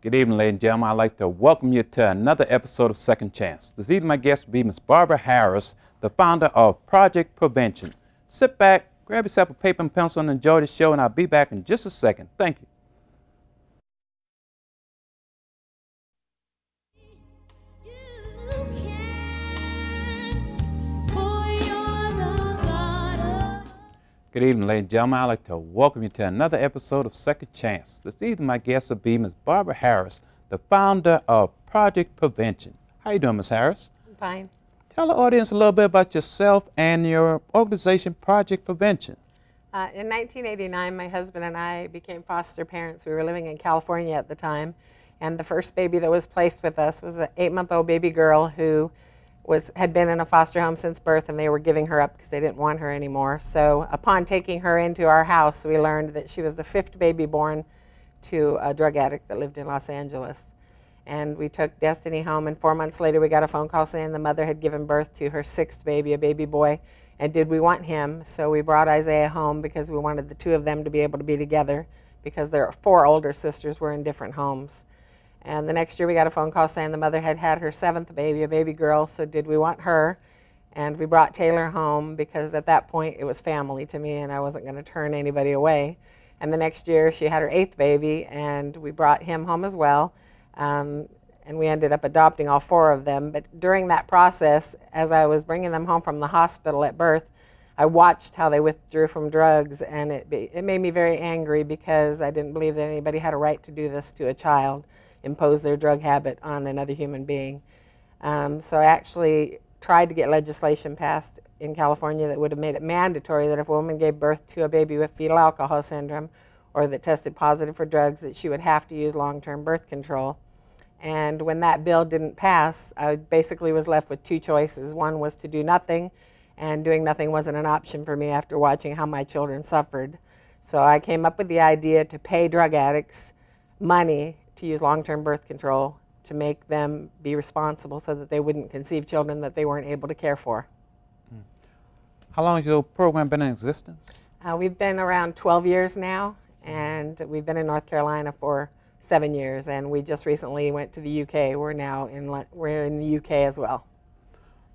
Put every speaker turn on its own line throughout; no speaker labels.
Good evening, ladies and gentlemen. I'd like to welcome you to another episode of Second Chance. This evening, my guest will be Ms. Barbara Harris, the founder of Project Prevention. Sit back, grab yourself a paper and pencil, and enjoy the show, and I'll be back in just a second. Thank you. Good evening, ladies and gentlemen. I'd like to welcome you to another episode of Second Chance. This evening, my guest will be Ms. Barbara Harris, the founder of Project Prevention. How you doing, Ms. Harris?
I'm fine.
Tell the audience a little bit about yourself and your organization, Project Prevention.
In 1989, my husband and I became foster parents. We were living in California at the time, and the first baby that was placed with us was an 8-month-old baby girl who had been in a foster home since birth, and they were giving her up because they didn't want her anymore. So upon taking her into our house, we learned that she was the 5th baby born to a drug addict that lived in Los Angeles. And we took Destiny home, and 4 months later we got a phone call saying the mother had given birth to her 6th baby, a baby boy, and did we want him? So we brought Isaiah home because we wanted the two of them to be able to be together because their 4 older sisters were in different homes. And the next year we got a phone call saying the mother had had her 7th baby, a baby girl, so did we want her? And we brought Taylor home because at that point it was family to me and I wasn't going to turn anybody away. And the next year she had her 8th baby and we brought him home as well. And we ended up adopting all 4 of them. But during that process, as I was bringing them home from the hospital at birth, I watched how they withdrew from drugs, and it made me very angry because I didn't believe that anybody had a right to do this to a child, impose their drug habit on another human being. So I actually tried to get legislation passed in California that would have made it mandatory that if a woman gave birth to a baby with fetal alcohol syndrome or that tested positive for drugs, that she would have to use long-term birth control. And when that bill didn't pass, I basically was left with 2 choices. One was to do nothing, and doing nothing wasn't an option for me after watching how my children suffered. So I came up with the idea to pay drug addicts money to use long-term birth control to make them be responsible so that they wouldn't conceive children that they weren't able to care for.
How long has your program been in existence?
We've been around 12 years now, and we've been in North Carolina for 7 years, and we just recently went to the UK. We're in the UK as well.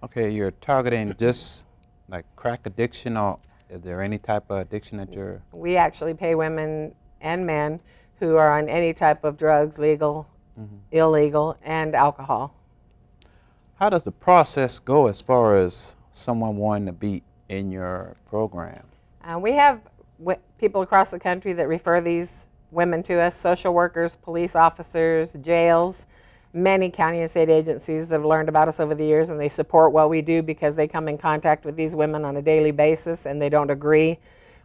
Okay,
you're targeting just like crack addiction, or is there any type of addiction that you're...
We actually pay women and men who are on any type of drugs, legal, illegal, and alcohol.
How does the process go as far as someone wanting to be in your program?
We have people across the country that refer these women to us, social workers, police officers, jails, many county and state agencies that have learned about us over the years, and they support what we do because they come in contact with these women on a daily basis and they don't agree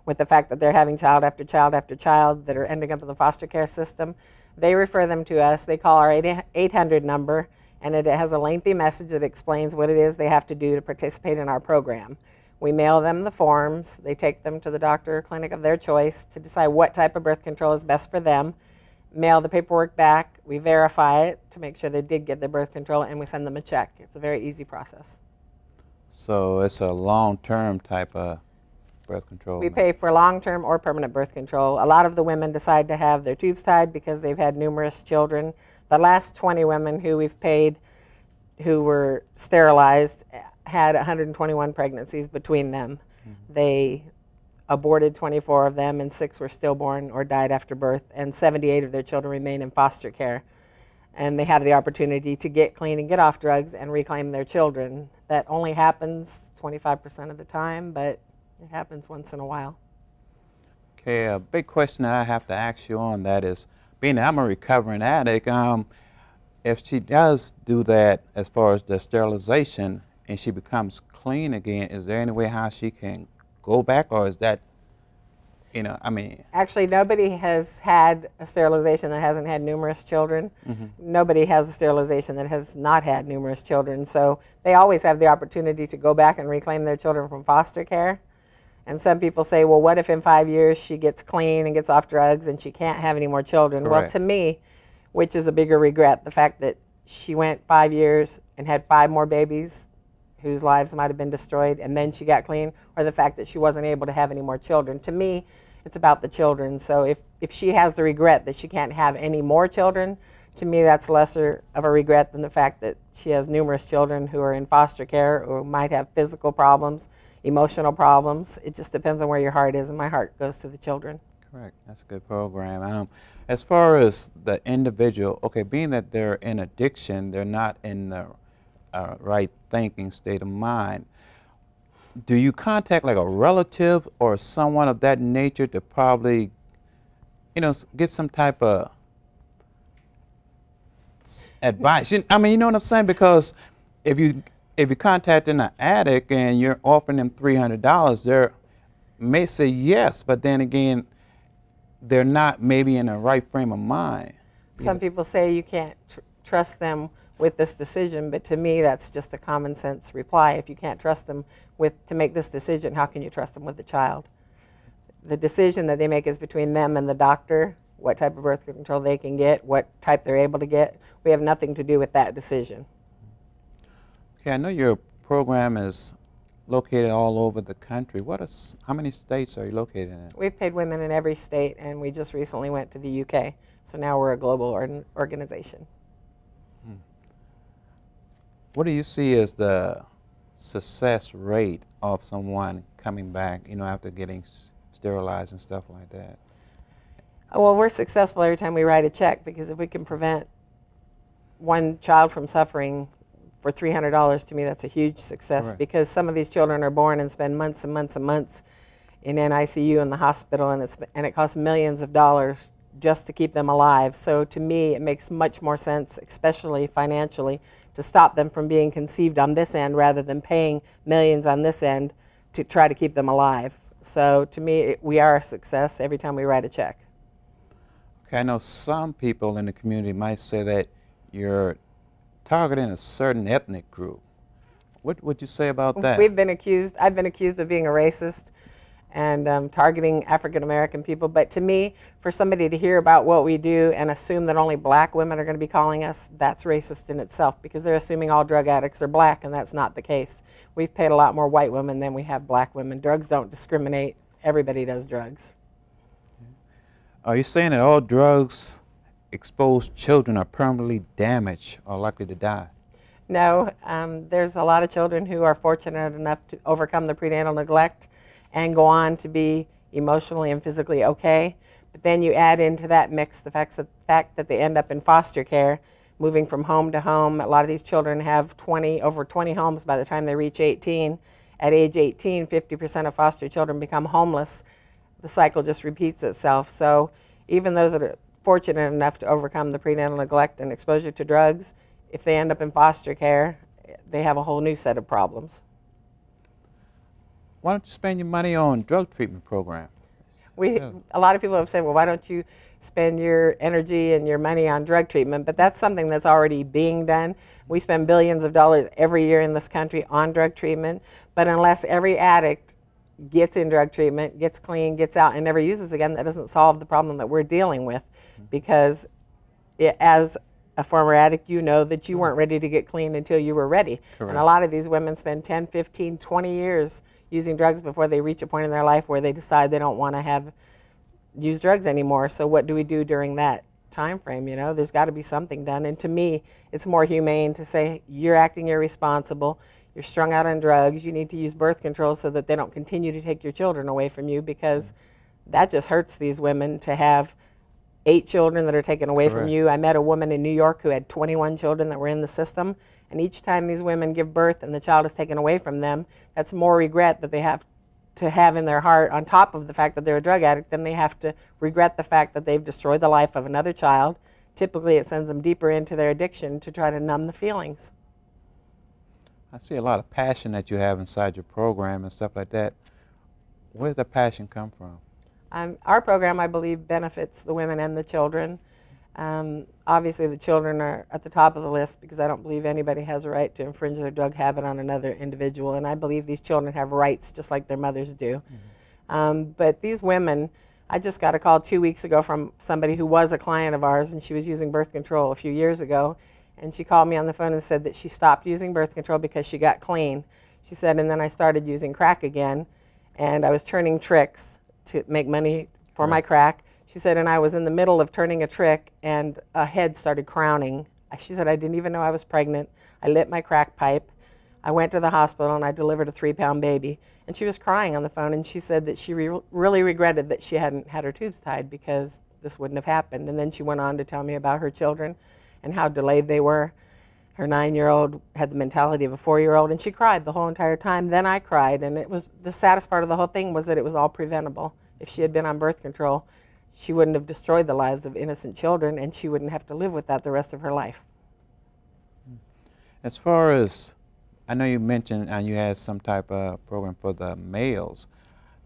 with the fact that they're having child after child after child that are ending up in the foster care system. They refer them to us. They call our 800 number, and it has a lengthy message that explains what it is they have to do to participate in our program. We mail them the forms. They take them to the doctor or clinic of their choice to decide what type of birth control is best for them. Mail the paperwork back. We verify it to make sure they did get their birth control, and we send them a check. It's a very easy process.
So it's a long-term type of birth control?
We pay for long-term or permanent birth control. A lot of the women decide to have their tubes tied because they've had numerous children. The last 20 women who we've paid who were sterilized had 121 pregnancies between them. They aborted 24 of them, and 6 were stillborn or died after birth, and 78 of their children remain in foster care. And they have the opportunity to get clean and get off drugs and reclaim their children. That only happens 25% of the time, but it happens once in a while.
Okay, a big question that I have to ask you on that is, being I'm a recovering addict, if she does do that as far as the sterilization and she becomes clean again, is there any way how she can go back, or is that,
Actually, nobody has had a sterilization that hasn't had numerous children. Nobody has a sterilization that has not had numerous children. So they always have the opportunity to go back and reclaim their children from foster care. And some people say, well, what if in 5 years she gets clean and gets off drugs and she can't have any more children?
Correct.
Well, to me, which is a bigger regret, the fact that she went 5 years and had 5 more babies whose lives might have been destroyed, and then she got clean, or the fact that she wasn't able to have any more children. To me, it's about the children. So if she has the regret that she can't have any more children, to me, that's lesser of a regret than the fact that she has numerous children who are in foster care or might have physical problems, emotional problems. It just depends on where your heart is, and my heart goes to the children.
Correct. That's a good program. As far as the individual, okay, being that they're in addiction, they're not in the right thinking state of mind. Do you contact like a relative or someone of that nature to probably, you know, get some type of advice? I mean, you know what I'm saying? Because if you contacting an addict and you're offering them $300, they may say yes, but then again, they're not maybe in the right frame of mind.
Some people say you can't trust them with this decision, but to me, that's just a common sense reply. If you can't trust them to make this decision, how can you trust them with the child? The decision that they make is between them and the doctor, what type of birth control they can get, what type they're able to get. We have nothing to do with that decision.
Okay, I know your program is located all over the country. How many states are you located in?
We've paid women in every state, and we just recently went to the UK. So now we're a global organization.
What do you see as the success rate of someone coming back, you know, after getting sterilized and stuff like that?
Well, we're successful every time we write a check, because if we can prevent one child from suffering for $300, to me that's a huge success. Right. Because some of these children are born and spend months and months and months in NICU in the hospital, and it costs millions of dollars just to keep them alive. So to me, it makes much more sense, especially financially, to stop them from being conceived on this end rather than paying millions on this end to try to keep them alive. So to me, we are a success every time we write a check.
Okay, I know some people in the community might say that you're targeting a certain ethnic group. What would you say about that?
I've been accused of being a racist and targeting African American people. But to me, for somebody to hear about what we do and assume that only black women are going to be calling us, that's racist in itself, because they're assuming all drug addicts are black, and that's not the case. We've paid a lot more white women than we have black women. Drugs don't discriminate. Everybody does drugs.
Are you saying that all drugs exposed children are permanently damaged or likely to die?
No, there's a lot of children who are fortunate enough to overcome the prenatal neglect and go on to be emotionally and physically okay. But then you add into that mix the fact that they end up in foster care, moving from home to home. A lot of these children have over 20 homes by the time they reach 18. At age 18, 50% of foster children become homeless. The cycle just repeats itself. So even those that are fortunate enough to overcome the prenatal neglect and exposure to drugs, if they end up in foster care, they have a whole new set of problems.
Why don't you spend your money on drug treatment program?
A lot of people have said, well, why don't you spend your energy and your money on drug treatment? But that's something that's already being done. We spend billions of dollars every year in this country on drug treatment, but unless every addict gets in drug treatment, gets clean, gets out, and never uses again, that doesn't solve the problem that we're dealing with. Because as a former addict, you know that you weren't ready to get clean until you were ready. Correct. And a lot of these women spend 10, 15, 20 years using drugs before they reach a point in their life where they decide they don't want to use drugs anymore. So what do we do during that time frame? You know, there's got to be something done. And to me, it's more humane to say, you're acting irresponsible, you're strung out on drugs, you need to use birth control so that they don't continue to take your children away from you, because that just hurts these women to have 8 children that are taken away Correct. From you. I met a woman in New York who had 21 children that were in the system, and each time these women give birth and the child is taken away from them, that's more regret that they have to have in their heart, on top of the fact that they're a drug addict. Then they have to regret the fact that they've destroyed the life of another child. Typically it sends them deeper into their addiction to try to numb the feelings.
I see a lot of passion that you have inside your program and stuff like that. Where does the passion come from?
Our program, I believe, benefits the women and the children. Obviously, the children are at the top of the list, because I don't believe anybody has a right to infringe their drug habit on another individual, and I believe these children have rights just like their mothers do. Mm-hmm. But these women, I just got a call 2 weeks ago from somebody who was a client of ours, and she was using birth control a few years ago, and she called me on the phone and said that she stopped using birth control because she got clean. She said, and then I started using crack again, and I was turning tricks to make money for my crack, She said, and I was in the middle of turning a trick and a head started crowning. She said, I didn't even know I was pregnant. I lit my crack pipe. I went to the hospital and I delivered a 3-pound baby. And she was crying on the phone, and she said that she really regretted that she hadn't had her tubes tied because this wouldn't have happened. And then she went on to tell me about her children and how delayed they were. Her 9-year-old had the mentality of a 4-year-old, and she cried the whole entire time. Then I cried, and it was the saddest part of the whole thing was that it was all preventable. If she had been on birth control, she wouldn't have destroyed the lives of innocent children, and she wouldn't have to live with that the rest of her life.
As far as, I know you mentioned you had some type of program for the males.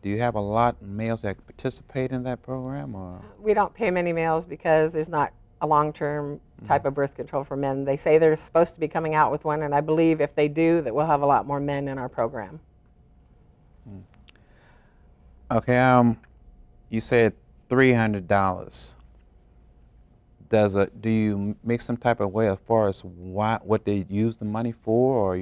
Do you have a lot of males that participate in that program? Or?
We don't pay many males because there's not a long-term type of birth control for men. They say they're supposed to be coming out with one, and I believe if they do, that we'll have a lot more men in our program.
Okay, you said $300. Do you make some type of way as far as what they use the money for, or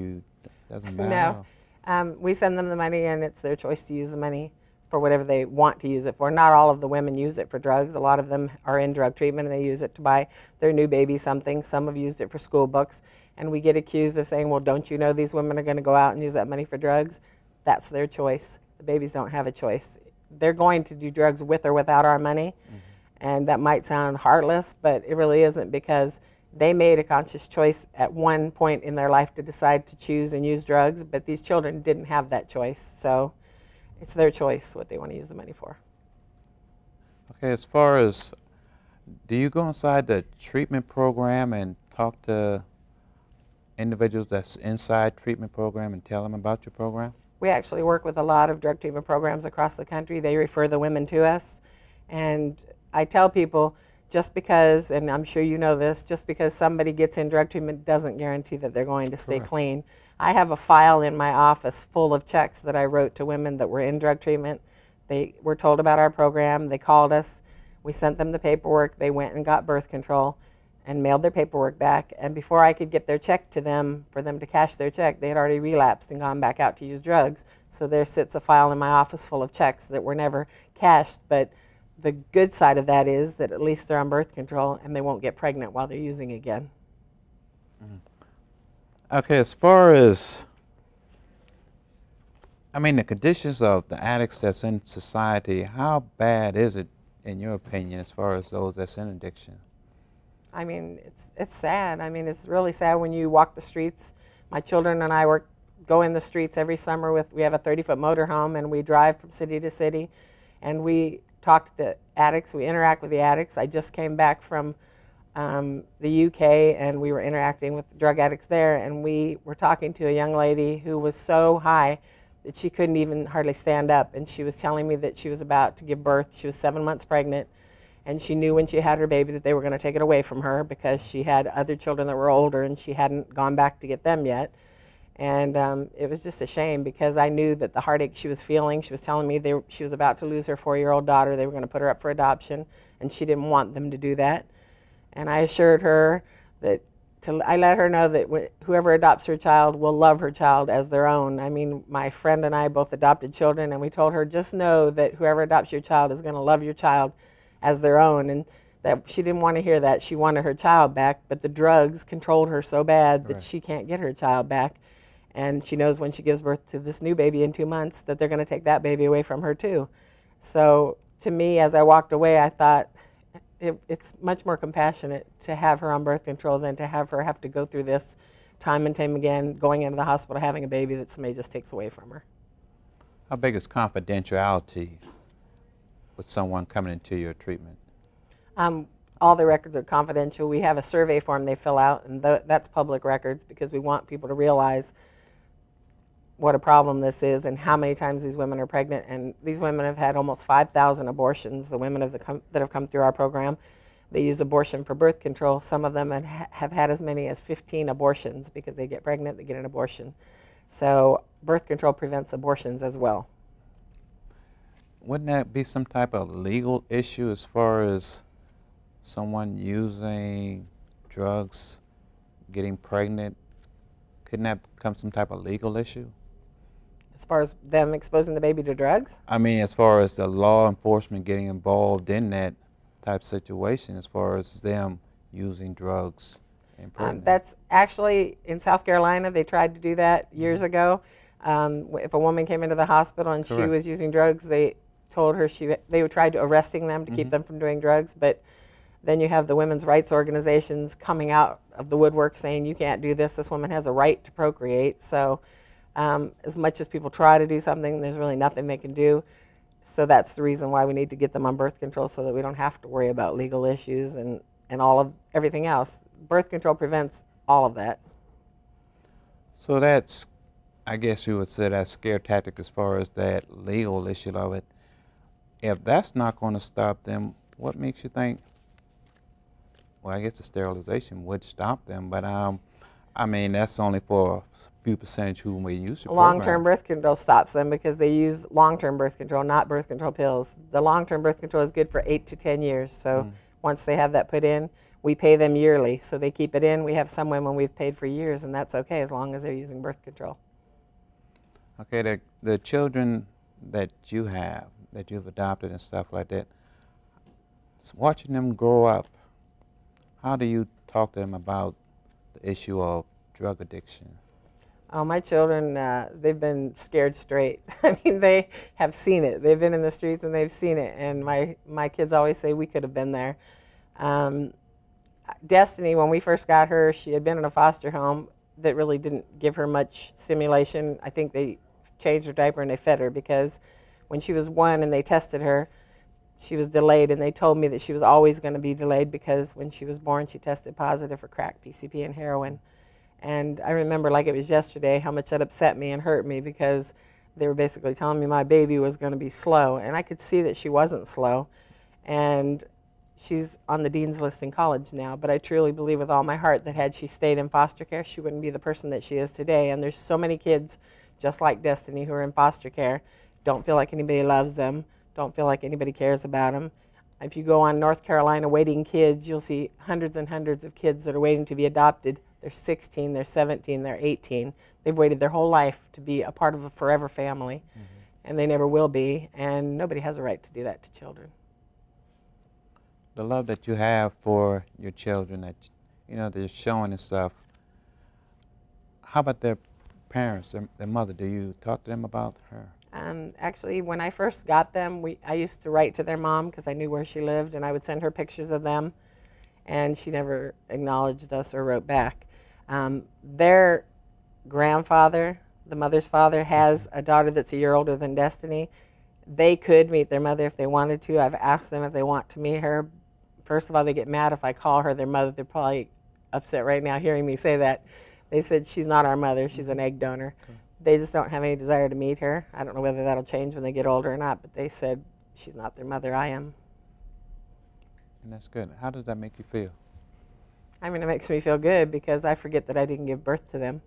doesn't matter?
No, we send them the money, and it's their choice to use the money for whatever they want to use it for. Not all of the women use it for drugs. A lot of them are in drug treatment, and they use it to buy their new baby something. Some have used it for school books, and we get accused of saying, well, don't you know these women are going to go out and use that money for drugs? That's their choice. The babies don't have a choice. They're going to do drugs with or without our money, and that might sound heartless, but it really isn't, because they made a conscious choice at one point in their life to decide to choose and use drugs, but these children didn't have that choice. So it's their choice what they want to use the money for.
Okay, as far as, do you go inside the treatment program and talk to individuals that's inside treatment program and tell them about your program?
We actually work with a lot of drug treatment programs across the country. They refer the women to us. And I tell people, just because, and I'm sure you know this, just because somebody gets in drug treatment doesn't guarantee that they're going to stay clean. I have a file in my office full of checks that I wrote to women that were in drug treatment. They were told about our program. They called us. We sent them the paperwork. They went and got birth control and mailed their paperwork back. And before I could get their check to them, for them to cash their check, they had already relapsed and gone back out to use drugs. So there sits a file in my office full of checks that were never cashed. But the good side of that is that at least they're on birth control and they won't get pregnant while they're using again.
Okay, as far as, I mean, the conditions of the addicts that's in society, how bad is it, in your opinion, as far as those that's in addiction?
I mean, it's sad. I mean, it's really sad when you walk the streets. My children and I go in the streets every summer we have a 30-foot motorhome, and we drive from city to city, and we talk to the addicts. We interact with the addicts. I just came back from the UK, and we were interacting with drug addicts there, and we were talking to a young lady who was so high that she couldn't even hardly stand up, and she was telling me that she was about to give birth. She was 7 months pregnant, and she knew when she had her baby that they were going to take it away from her because she had other children that were older and she hadn't gone back to get them yet. And it was just a shame, because I knew that the heartache she was feeling. She was telling me she was about to lose her 4-year-old daughter. They were going to put her up for adoption, and she didn't want them to do that. And I assured her that I let her know that whoever adopts her child will love her child as their own. I mean, my friend and I both adopted children, and we told her, just know that whoever adopts your child is going to love your child as their own. And that she didn't want to hear that. She wanted her child back, but the drugs controlled her so bad that she can't get her child back. And she knows when she gives birth to this new baby in 2 months that they're going to take that baby away from her too. So to me, as I walked away, I thought it's much more compassionate to have her on birth control than to have her have to go through this time and time again, going into the hospital, having a baby that somebody just takes away from her.
How big is confidentiality with someone coming into your treatment?
All the records are confidential. We have a survey form they fill out, and that's public records, because we want people to realize what a problem this is and how many times these women are pregnant. And these women have had almost 5,000 abortions, the women that have come through our program. They use abortion for birth control. Some of them have had as many as 15 abortions because they get pregnant, they get an abortion. So birth control prevents abortions as well.
Wouldn't that be some type of legal issue as far as someone using drugs, getting pregnant? Couldn't that become some type of legal issue?
As far as them exposing the baby to drugs?
I mean, as far as the law enforcement getting involved in that, type of situation as far as them using drugs and pregnant?
That's actually in South Carolina. They tried to do that years ago. If a woman came into the hospital and she was using drugs, they told her they tried to arresting them to keep them from doing drugs. But then you have the women's rights organizations coming out of the woodwork saying you can't do this. This woman has a right to procreate. So as much as people try to do something, there's really nothing they can do. So that's the reason why we need to get them on birth control, so that we don't have to worry about legal issues and everything else. Birth control prevents all of that.
So that's, I guess you would say, that scare tactic as far as that legal issue of it. If that's not going to stop them, what makes you think, well, I guess the sterilization would stop them, but I mean, that's only for a few percentage who may use the program.
Long-term birth control stops them because they use long-term birth control, not birth control pills. The long-term birth control is good for 8 to 10 years. So once they have that put in, we pay them yearly. So they keep it in. We have some women we've paid for years, and that's okay as long as they're using birth control.
Okay, the children that you have, that you've adopted and stuff like that, so watching them grow up, how do you talk to them about the issue of drug addiction?
Oh, my children, they've been scared straight. I mean, they have seen it. They've been in the streets and they've seen it. And my kids always say we could have been there. Destiny, when we first got her, she had been in a foster home that really didn't give her much stimulation. I think they changed her diaper and they fed her, because when she was 1 and they tested her, she was delayed, and they told me that she was always going to be delayed because when she was born she tested positive for crack, PCP, and heroin. And I remember like it was yesterday how much that upset me and hurt me, because they were basically telling me my baby was going to be slow, and I could see that she wasn't slow. And she's on the dean's list in college now, but I truly believe with all my heart that had she stayed in foster care, she wouldn't be the person that she is today. And there's so many kids just like Destiny who are in foster care, don't feel like anybody loves them, don't feel like anybody cares about them. If you go on North Carolina Waiting Kids, you'll see hundreds and hundreds of kids that are waiting to be adopted. They're 16, they're 17, they're 18. They've waited their whole life to be a part of a forever family, and they never will be, and nobody has a right to do that to children.
The love that you have for your children, that they're showing and stuff, how about their parents, their mother? Do you talk to them about her?
Actually, when I first got them, I used to write to their mom because I knew where she lived, and I would send her pictures of them, and she never acknowledged us or wrote back. Their grandfather, the mother's father, has a daughter that's a year older than Destiny. They could meet their mother if they wanted to. I've asked them if they want to meet her. First of all, they get mad if I call her their mother. They're probably upset right now hearing me say that. They said she's not our mother, she's an egg donor. They just don't have any desire to meet her. I don't know whether that'll change when they get older or not, but they said she's not their mother, I am.
And that's good. How does that make you feel?
I mean, it makes me feel good because I forget that I didn't give birth to them.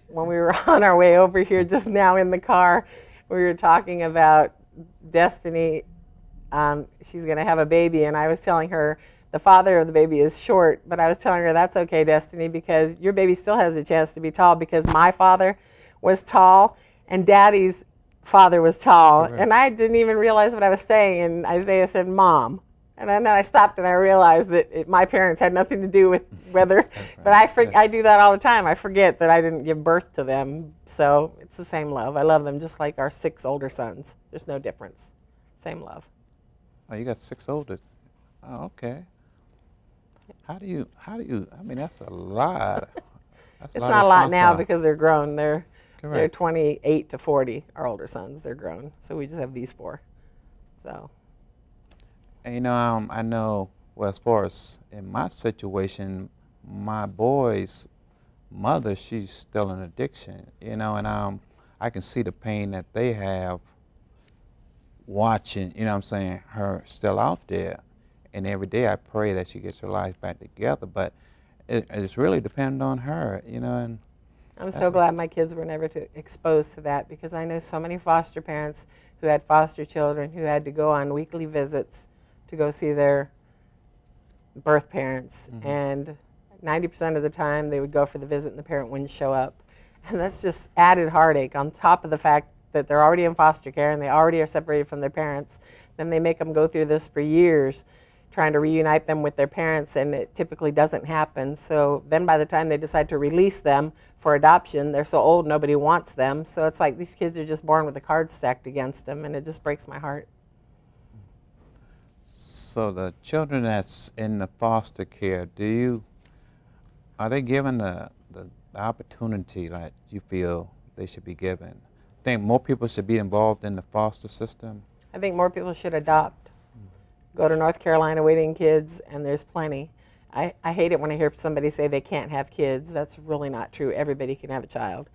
When we were on our way over here just now in the car, we were talking about Destiny. She's going to have a baby, and I was telling her the father of the baby is short, but I was telling her that's okay, Destiny, because your baby still has a chance to be tall, because my father was tall and Daddy's father was tall. Right. And I didn't even realize what I was saying, and Isaiah said, Mom. And then I stopped and I realized that my parents had nothing to do with whether, but I do that all the time. I forget that I didn't give birth to them. So it's the same love. I love them just like our 6 older sons. There's no difference. Same love.
Oh, you got 6 older. Oh, okay. How do you, I mean, that's a lot.
It's not a lot now because they're grown. They're 28 to 40, our older sons. They're grown. So we just have these 4. So.
And, I know, well, as far as in my situation, my boy's mother, she's still in addiction, and I can see the pain that they have watching, what I'm saying, her still out there. And every day I pray that she gets her life back together, but it's really dependent on her, and
I'm so glad my kids were never exposed to that, because I know so many foster parents who had foster children who had to go on weekly visits to go see their birth parents, and 90% of the time they would go for the visit and the parent wouldn't show up. And that's just added heartache on top of the fact that they're already in foster care and they already are separated from their parents. Then they make them go through this for years, trying to reunite them with their parents, and it typically doesn't happen. So then by the time they decide to release them for adoption, they're so old nobody wants them. So it's like these kids are just born with the cards stacked against them, and it just breaks my heart.
So the children that's in the foster care, are they given the opportunity that you feel they should be given? I think more people should be involved in the foster system.
I think more people should adopt. Go to North Carolina waiting kids, and there's plenty. I hate it when I hear somebody say they can't have kids. That's really not true. Everybody can have a child.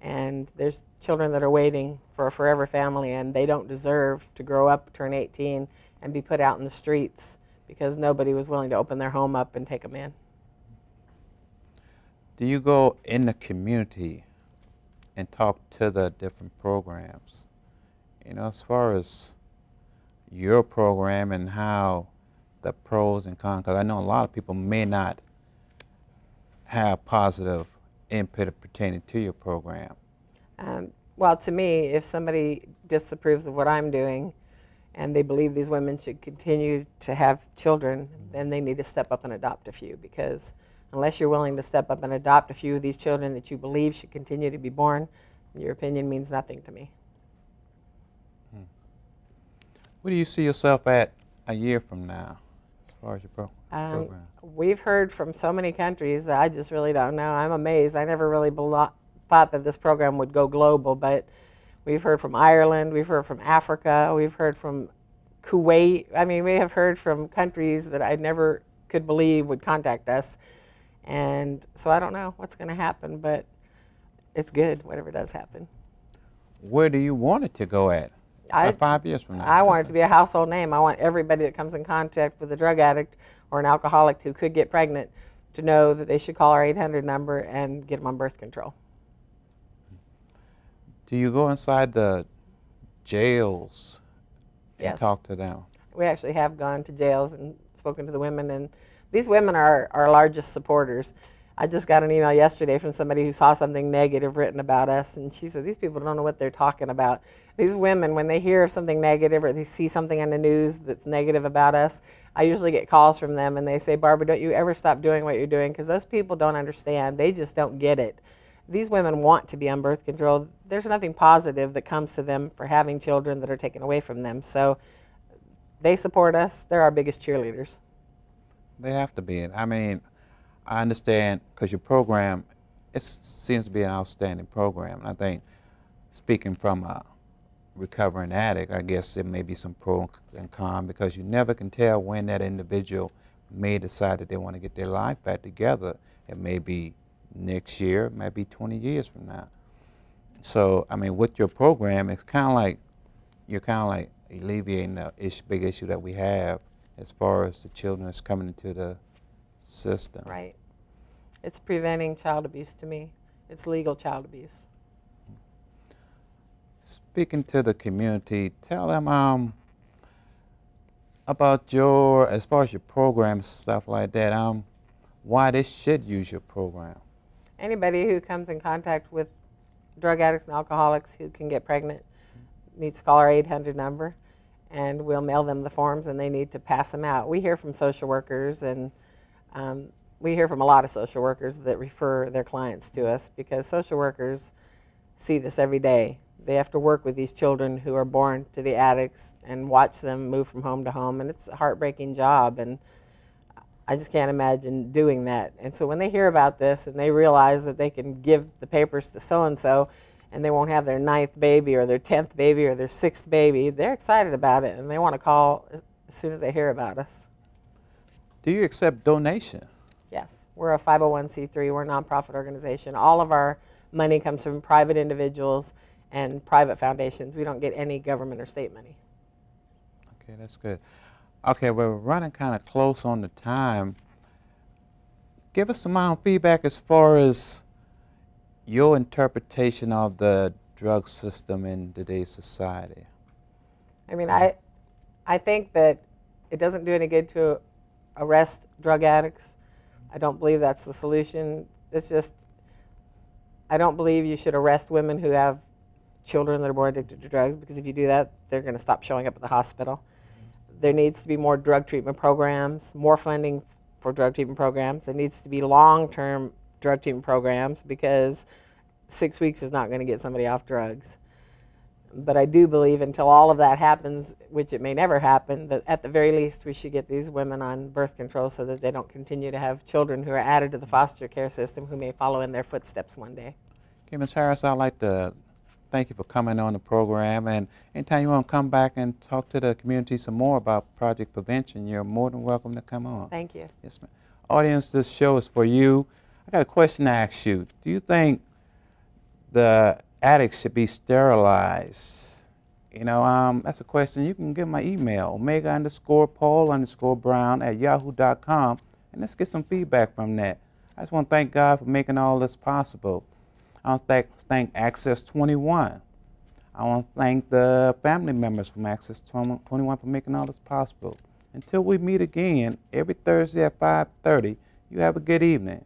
And there's children that are waiting for a forever family, and they don't deserve to grow up, turn 18, and be put out in the streets because nobody was willing to open their home up and take them in.
Do you go in the community and talk to the different programs? You know, as far as your program and how the pros and cons, because I know a lot of people may not have positive input pertaining to your program.
Well, to me, if somebody disapproves of what I'm doing and they believe these women should continue to have children, then they need to step up and adopt a few, because unless you're willing to step up and adopt a few of these children that you believe should continue to be born, your opinion means nothing to me.
Where do you see yourself at a year from now, as far as your program?
We've heard from so many countries that I just really don't know. I'm amazed. I never really thought that this program would go global, but we've heard from Ireland, we've heard from Africa, we've heard from Kuwait. I mean, we have heard from countries that I never could believe would contact us. And so I don't know what's going to happen, but it's good, whatever does happen.
Where do you want it to go at? 5 years from now?
I want it to be a household name. I want everybody that comes in contact with a drug addict or an alcoholic who could get pregnant to know that they should call our 800 number and get them on birth control.
Do you go inside the jails and talk to them?
We actually have gone to jails and spoken to the women, and these women are our largest supporters. I just got an email yesterday from somebody who saw something negative written about us, and she said, these people don't know what they're talking about. These women, when they hear of something negative or they see something on the news that's negative about us, I usually get calls from them, and they say, Barbara, don't you ever stop doing what you're doing, because those people don't understand. They just don't get it. These women want to be on birth control. There's nothing positive that comes to them for having children that are taken away from them. So they support us. They're our biggest cheerleaders.
They have to be. I mean, I understand, because your program, it seems to be an outstanding program. And I think, speaking from a recovering addict, I guess there may be some pros and cons, because you never can tell when that individual may decide that they want to get their life back together. It may be next year, it might be 20 years from now. So, I mean, with your program, it's kind of like, you're kind of like alleviating the big issue that we have as far as the children that's coming into the system.
Right. It's preventing child abuse to me. It's legal child abuse.
Speaking to the community, tell them about your, as far as your program, stuff like that, why they should use your program.
Anybody who comes in contact with drug addicts and alcoholics who can get pregnant needs to call our 800 number, and we'll mail them the forms, and they need to pass them out. We hear from social workers, and we hear from a lot of social workers that refer their clients to us, because social workers see this every day. They have to work with these children who are born to the addicts and watch them move from home to home, and it's a heartbreaking job, and I just can't imagine doing that. And so when they hear about this and they realize that they can give the papers to so-and-so and they won't have their 9th baby or their 10th baby or their 6th baby, they're excited about it, and they want to call as soon as they hear about us.
Do you accept donation?
Yes. We're a 501c3. We're a nonprofit organization. All of our money comes from private individuals and private foundations. We don't get any government or state money.
Okay, that's good. Okay, we're running kind of close on the time. Give us some feedback as far as your interpretation of the drug system in today's society.
I mean, I think that it doesn't do any good to arrest drug addicts. I don't believe that's the solution. It's just, I don't believe you should arrest women who have children that are born addicted to drugs, because if you do that, they're going to stop showing up at the hospital. There needs to be more drug treatment programs, more funding for drug treatment programs. There needs to be long-term drug treatment programs, because 6 weeks is not going to get somebody off drugs. But I do believe until all of that happens, which it may never happen, that at the very least we should get these women on birth control so that they don't continue to have children who are added to the foster care system who may follow in their footsteps one day.
Okay, Ms. Harris, I'd like to thank you for coming on the program, and anytime you want to come back and talk to the community some more about Project Prevention, you're more than welcome to come on.
Thank you.
Yes, ma'am. Audience, this show is for you. I got a question to ask you. Do you think the addicts should be sterilized? You know, that's a question. You can get my email, omega_Paul_Brown@yahoo.com, and let's get some feedback from that. I just want to thank God for making all this possible. I want to thank Access 21. I want to thank the family members from Access 21 for making all this possible. Until we meet again every Thursday at 5:30, you have a good evening.